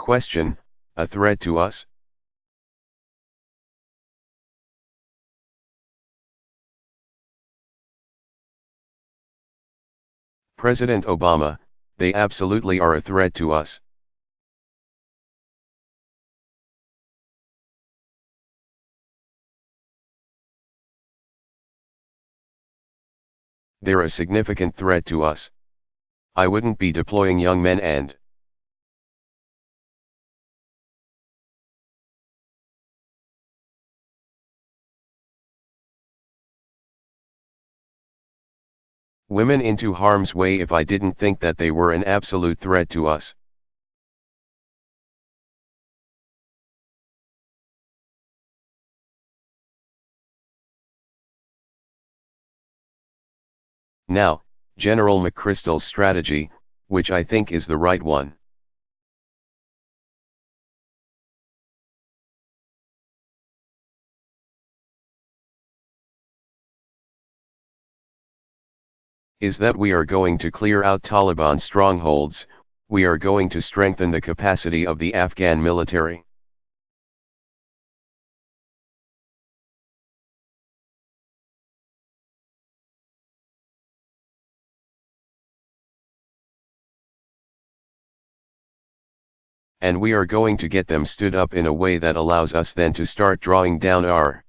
Question, a threat to us? President Obama, they absolutely are a threat to us. They're a significant threat to us. I wouldn't be deploying young men and women into harm's way if I didn't think that they were an absolute threat to us. Now, General McChrystal's strategy, which I think is the right one, is that we are going to clear out Taliban strongholds, we are going to strengthen the capacity of the Afghan military. And we are going to get them stood up in a way that allows us then to start drawing down our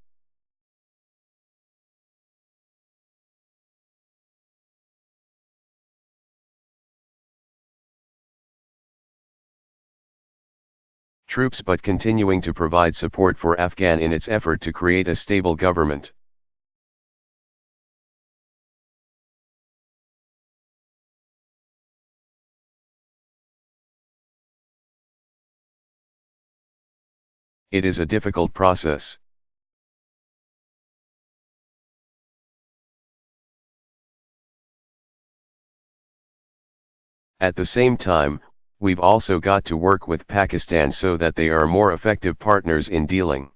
troops but continuing to provide support for Afghan in its effort to create a stable government. It is a difficult process. At the same time, we've also got to work with Pakistan so that they are more effective partners in dealing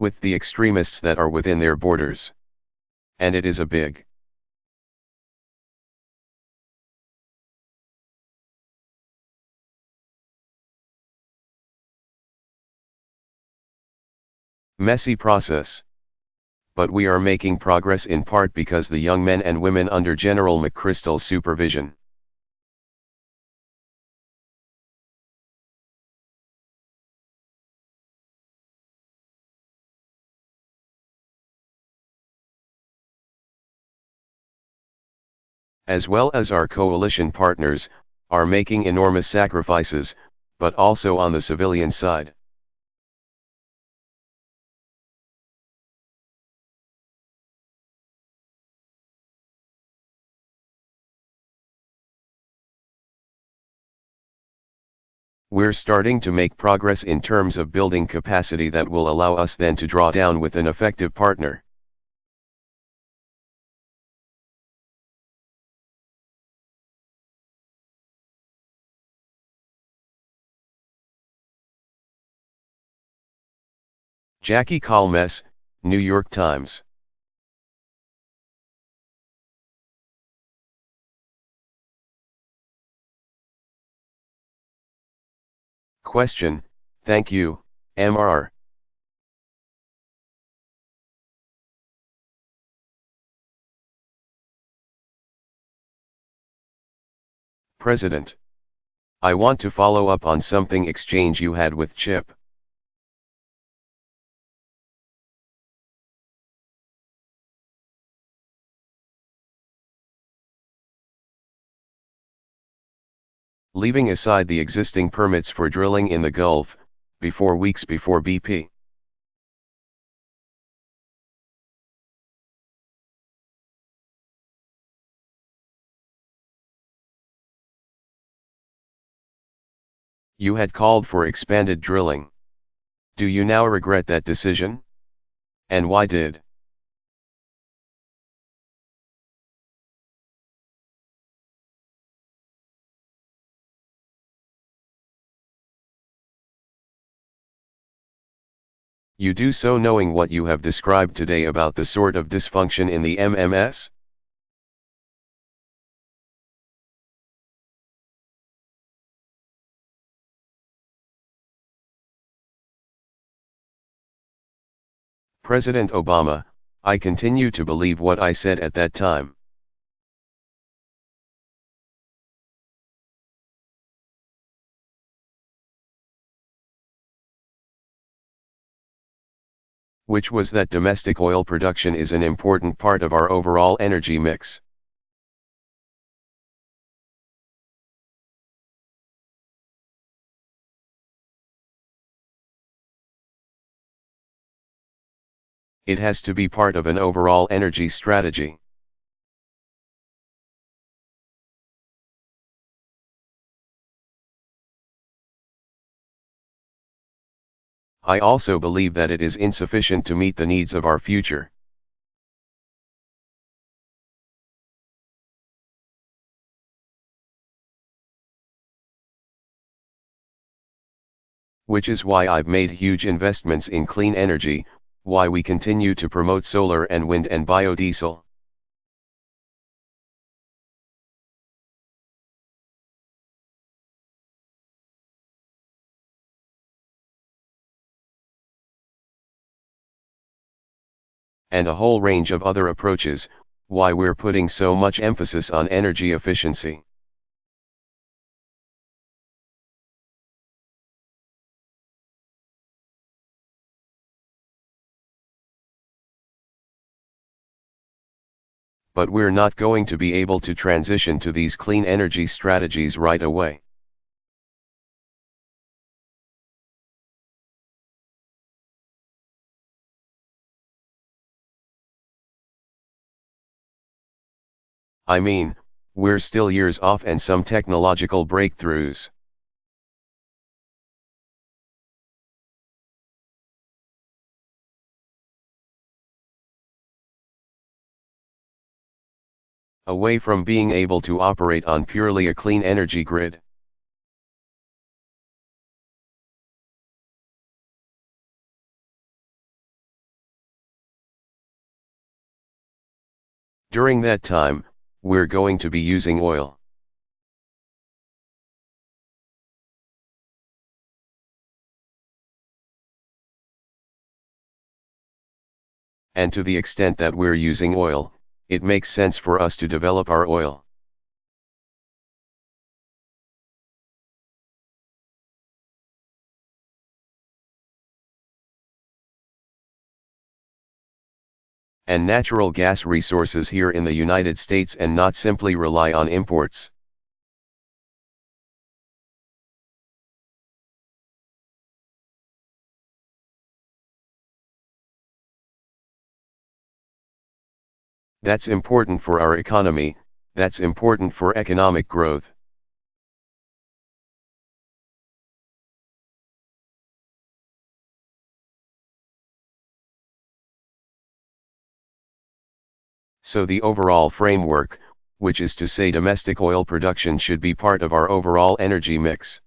with the extremists that are within their borders. And it is a big messy process. But we are making progress in part because the young men and women under General McChrystal's supervision as well as our coalition partners, are making enormous sacrifices, but also on the civilian side. We're starting to make progress in terms of building capacity that will allow us then to draw down with an effective partner. Jackie Kalmes, New York Times. Question, thank you, Mr. President. I want to follow up on something exchange you had with Chip. Leaving aside the existing permits for drilling in the Gulf, weeks before BP. You had called for expanded drilling. Do you now regret that decision? And why did? You do so knowing what you have described today about the sort of dysfunction in the MMS? President Obama, I continue to believe what I said at that time. Which was that domestic oil production is an important part of our overall energy mix. It has to be part of an overall energy strategy. I also believe that it is insufficient to meet the needs of our future. Which is why I've made huge investments in clean energy, why we continue to promote solar and wind and biodiesel. And a whole range of other approaches, why we're putting so much emphasis on energy efficiency. But we're not going to be able to transition to these clean energy strategies right away. I mean, we're still years off and some technological breakthroughs. Away from being able to operate on purely a clean energy grid. During that time, we're going to be using oil. And to the extent that we're using oil, it makes sense for us to develop our oil. And natural gas resources here in the United States and not simply rely on imports. That's important for our economy, that's important for economic growth. So the overall framework, which is to say domestic oil production should be part of our overall energy mix.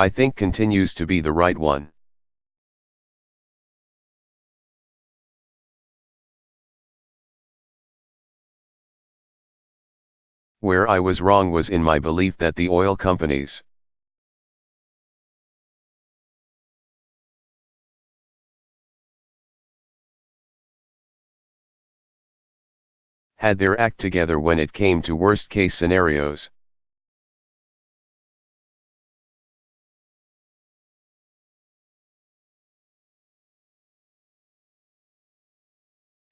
I think continues to be the right one. Where I was wrong was in my belief that the oil companies had their act together when it came to worst-case scenarios.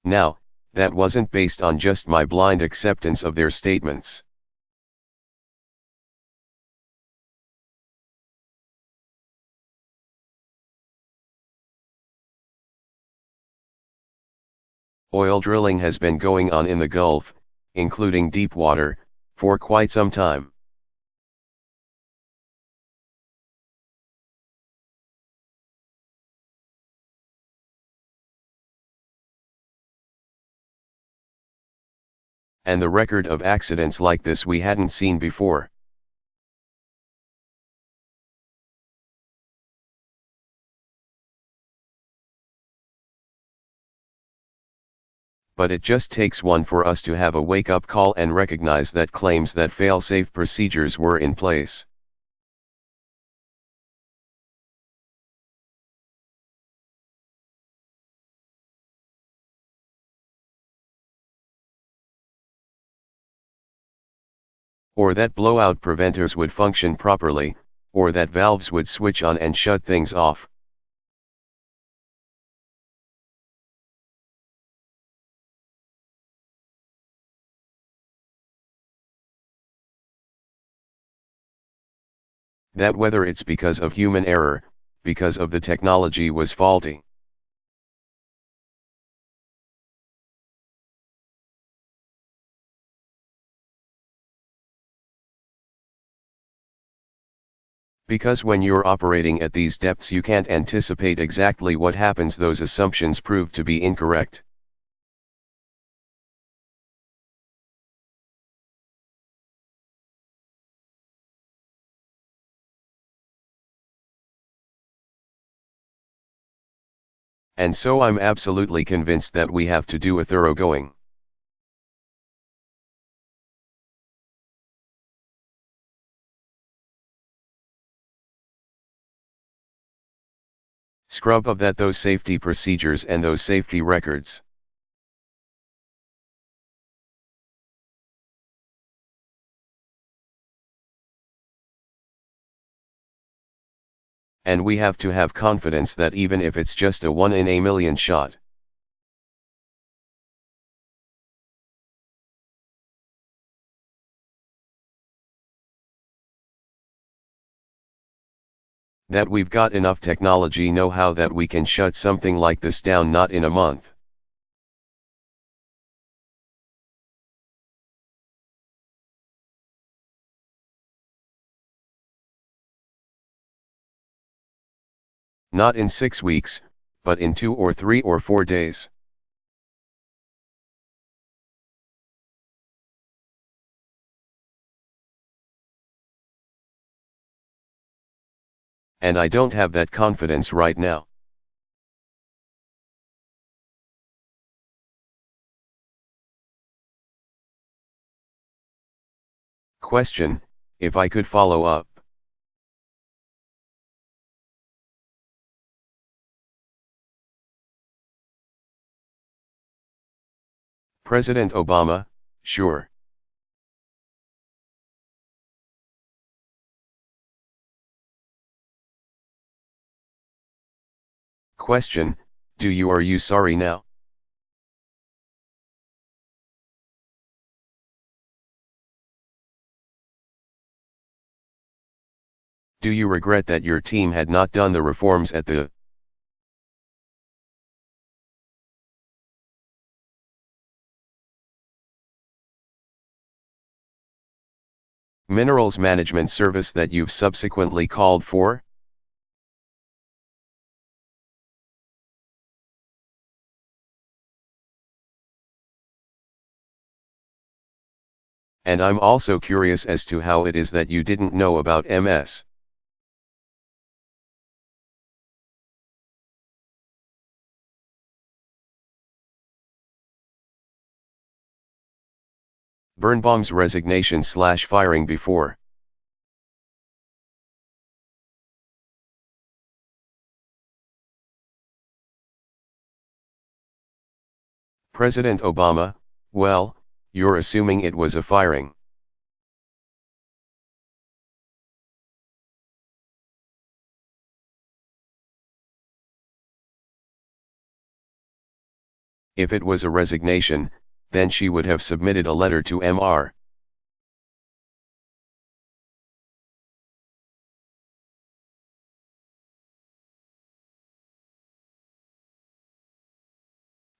Now, that wasn't based on just my blind acceptance of their statements. Oil drilling has been going on in the Gulf, including deep water, for quite some time. And the record of accidents like this we hadn't seen before. But it just takes one for us to have a wake-up call and recognize that claims that fail-safe procedures were in place. Or that blowout preventers would function properly, or that valves would switch on and shut things off. That whether it's because of human error, because of the technology was faulty. Because when you're operating at these depths you can't anticipate exactly what happens. Those assumptions prove to be incorrect. And so I'm absolutely convinced that we have to do a thoroughgoing. Scrub of those safety procedures and those safety records. And we have to have confidence that even if it's just a 1 in a million shot. That we've got enough technology know-how that we can shut something like this down not in a month. Not in 6 weeks, but in 2 or 3 or 4 days. And I don't have that confidence right now. Question, if I could follow up. President Obama, sure. Question, are you sorry now? Do you regret that your team had not done the reforms at the Minerals Management Service that you've subsequently called for? And I'm also curious as to how it is that you didn't know about MS. Birnbaum's resignation/firing before. President Obama, well, you're assuming it was a firing. If it was a resignation, then she would have submitted a letter to MR.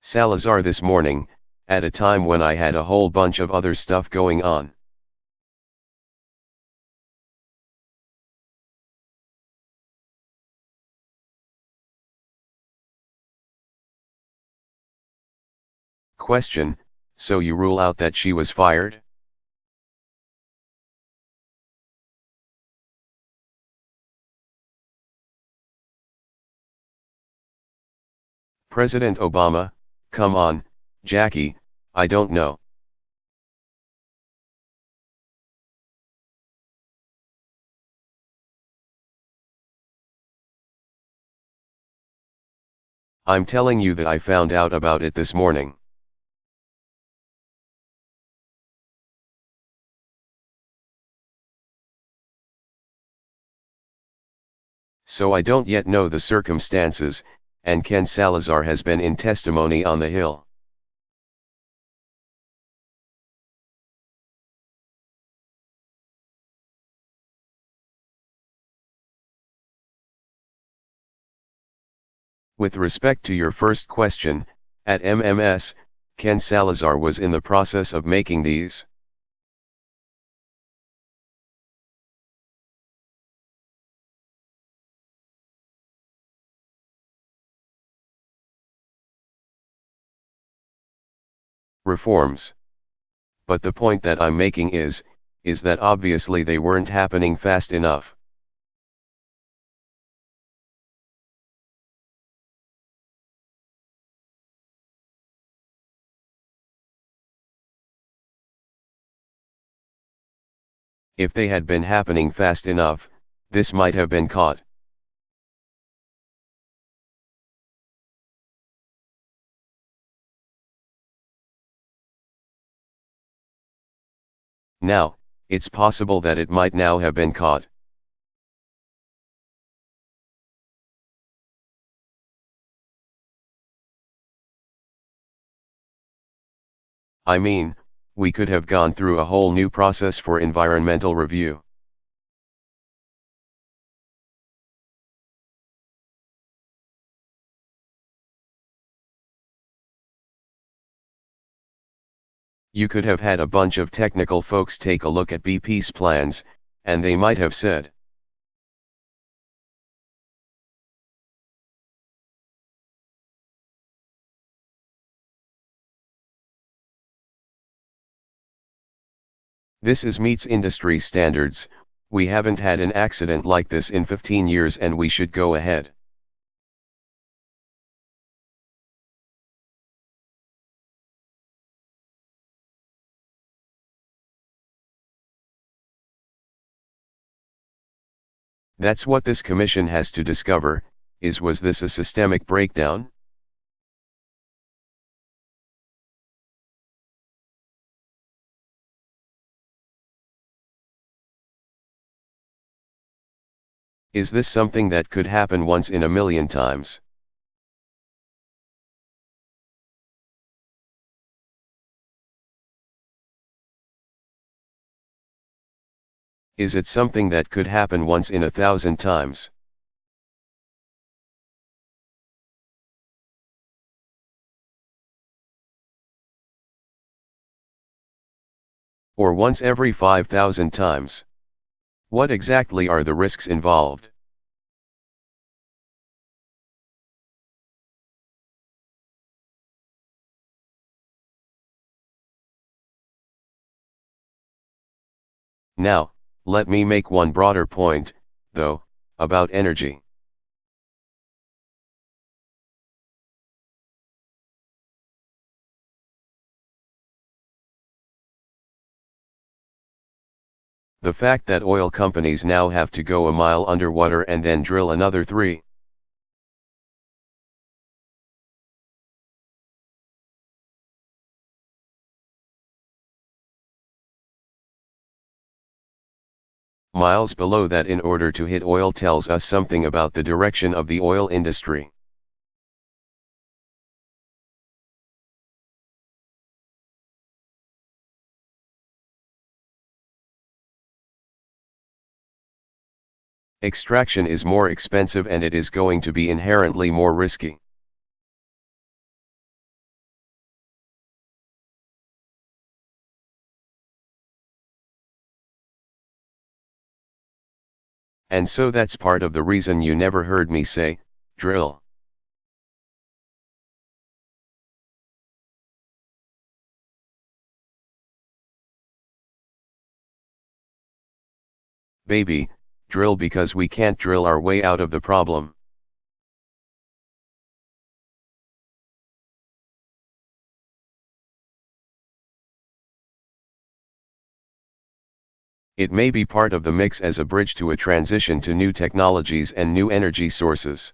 Salazar this morning, at a time when I had a whole bunch of other stuff going on. Question, So you rule out that she was fired? President Obama, come on, Jackie, I don't know. I'm telling you that I found out about it this morning. So I don't yet know the circumstances, and Ken Salazar has been in testimony on the Hill. With respect to your first question, at MMS, Ken Salazar was in the process of making these. Reforms. But the point that I'm making is that obviously they weren't happening fast enough. If they had been happening fast enough, this might have been caught. Now, it's possible that it might now have been caught. I mean, we could have gone through a whole new process for environmental review. You could have had a bunch of technical folks take a look at BP's plans, and they might have said, this is meets industry standards, we haven't had an accident like this in 15 years and we should go ahead. That's what this commission has to discover, was this a systemic breakdown? Is this something that could happen once in a million times? Is it something that could happen once in 1,000 times? Or once every 5,000 times? What exactly are the risks involved? Now, let me make one broader point, though, about energy. The fact that oil companies now have to go a mile underwater and then drill another 3 miles below that in order to hit oil tells us something about the direction of the oil industry. Extraction is more expensive and it is going to be inherently more risky. And so that's part of the reason you never heard me say, drill. Baby, drill because we can't drill our way out of the problem. It may be part of the mix as a bridge to a transition to new technologies and new energy sources.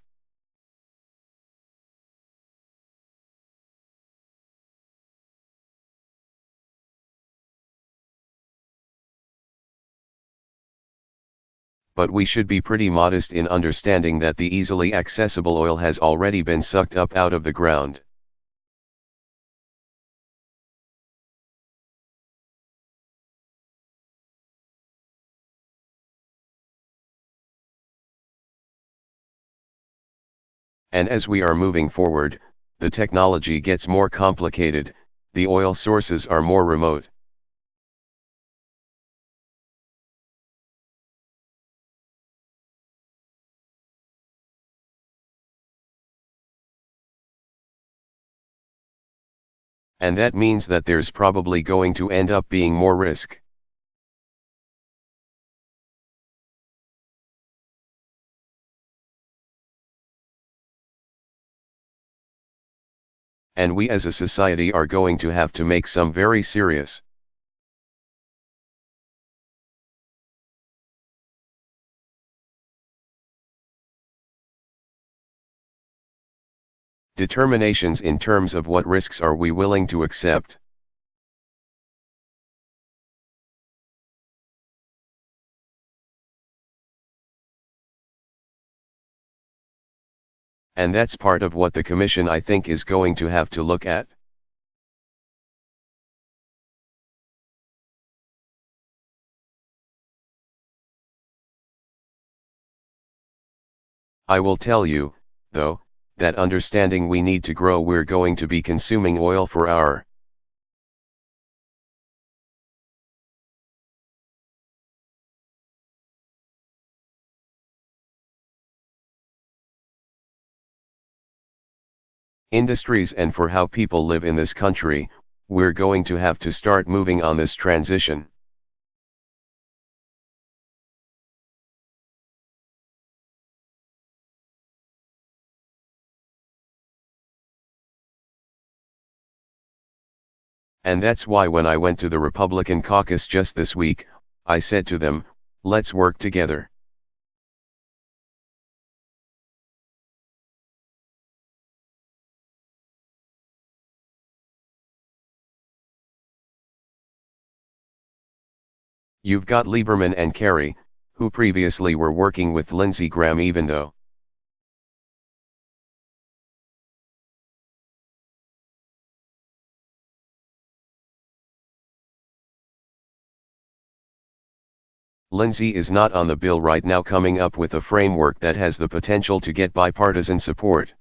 But we should be pretty modest in understanding that the easily accessible oil has already been sucked up out of the ground. And as we are moving forward, the technology gets more complicated, the oil sources are more remote. And that means that there's probably going to end up being more risk. And we as a society are going to have to make some very serious determinations in terms of what risks are we willing to accept. And that's part of what the Commission I think is going to have to look at. I will tell you, though, that understanding we need to grow, we're going to be consuming oil for our industries and for how people live in this country. We're going to have to start moving on this transition. And that's why when I went to the Republican caucus just this week, I said to them, let's work together. You've got Lieberman and Kerry, who previously were working with Lindsey Graham, even though Lindsey is not on the bill right now, coming up with a framework that has the potential to get bipartisan support.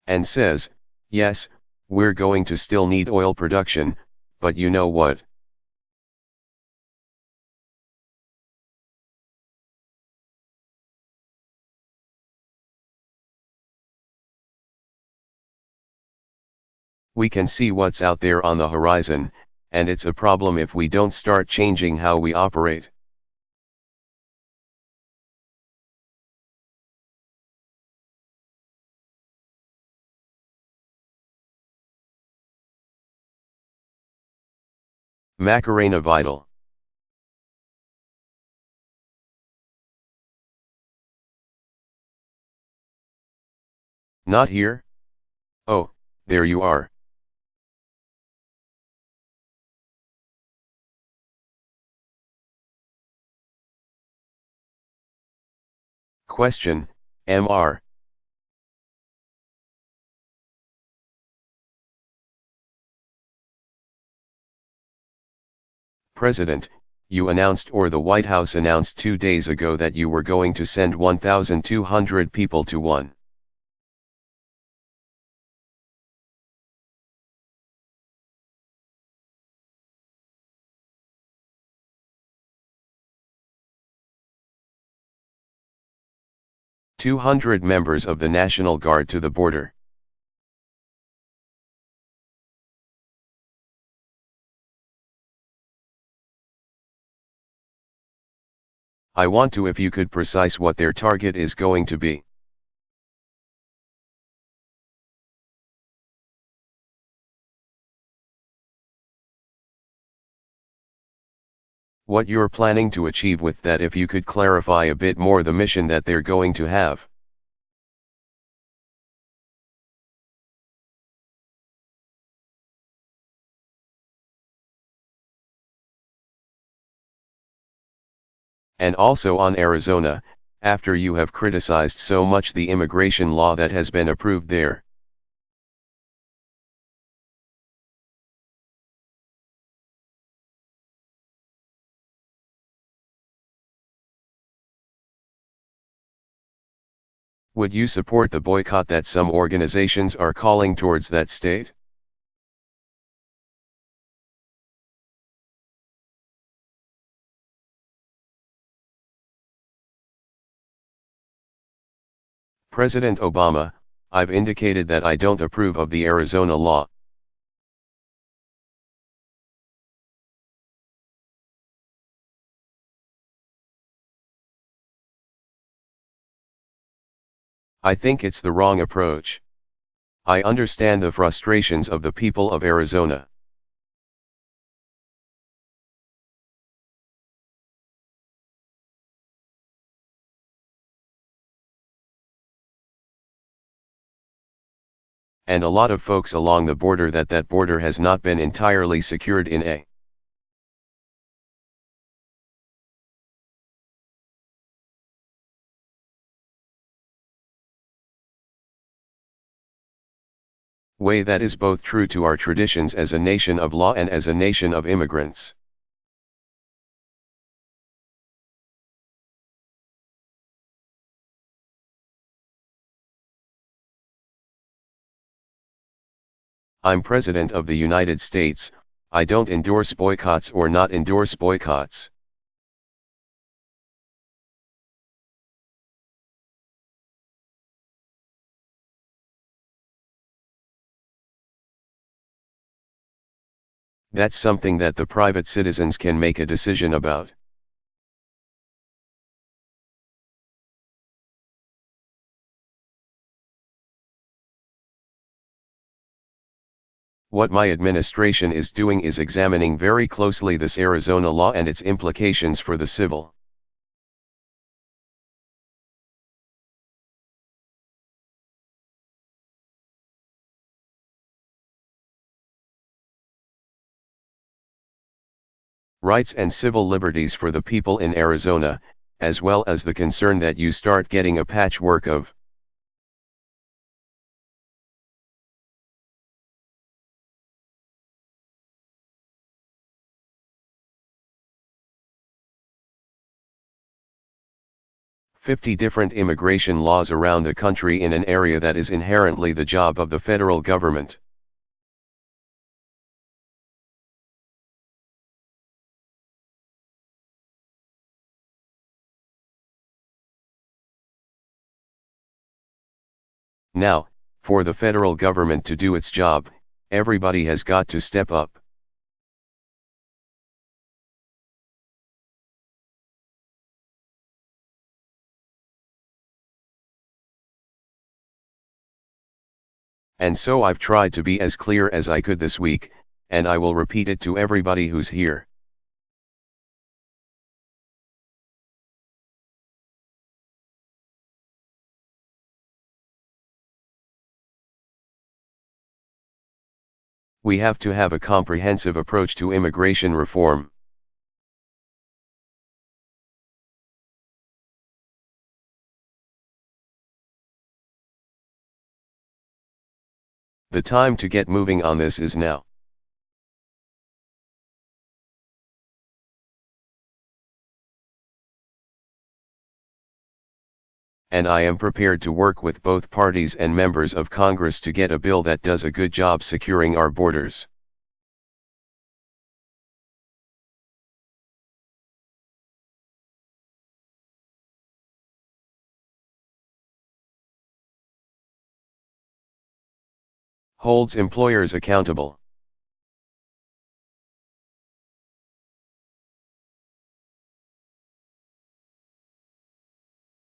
And says, yes, we're going to still need oil production, but you know what? We can see what's out there on the horizon, and it's a problem if we don't start changing how we operate. Macarena Vital. Not here? Oh, there you are. Question, Mr. President, you announced, or the White House announced 2 days ago, that you were going to send 1,200 people to one. 200 members of the National Guard to the border. I want to if you could precise what their target is going to be. What you're planning to achieve with that, if you could clarify a bit more the mission that they're going to have. And also on Arizona, after you have criticized so much the immigration law that has been approved there. Would you support the boycott that some organizations are calling towards that state? President Obama, I've indicated that I don't approve of the Arizona law. I think it's the wrong approach. I understand the frustrations of the people of Arizona. And a lot of folks along the border that border has not been entirely secured in a way that is both true to our traditions as a nation of law and as a nation of immigrants. I'm President of the United States, I don't endorse boycotts or not endorse boycotts. That's something that the private citizens can make a decision about. What my administration is doing is examining very closely this Arizona law and its implications for the civil. Rights and civil liberties for the people in Arizona, as well as the concern that you start getting a patchwork of 50 different immigration laws around the country in an area that is inherently the job of the federal government. Now, for the federal government to do its job, everybody has got to step up. And so I've tried to be as clear as I could this week, and I will repeat it to everybody who's here. We have to have a comprehensive approach to immigration reform. The time to get moving on this is now. And I am prepared to work with both parties and members of Congress to get a bill that does a good job securing our borders. Holds employers accountable.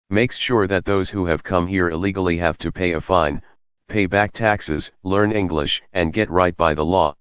Makes sure that those who have come here illegally have to pay a fine, pay back taxes, learn English, and get right by the law.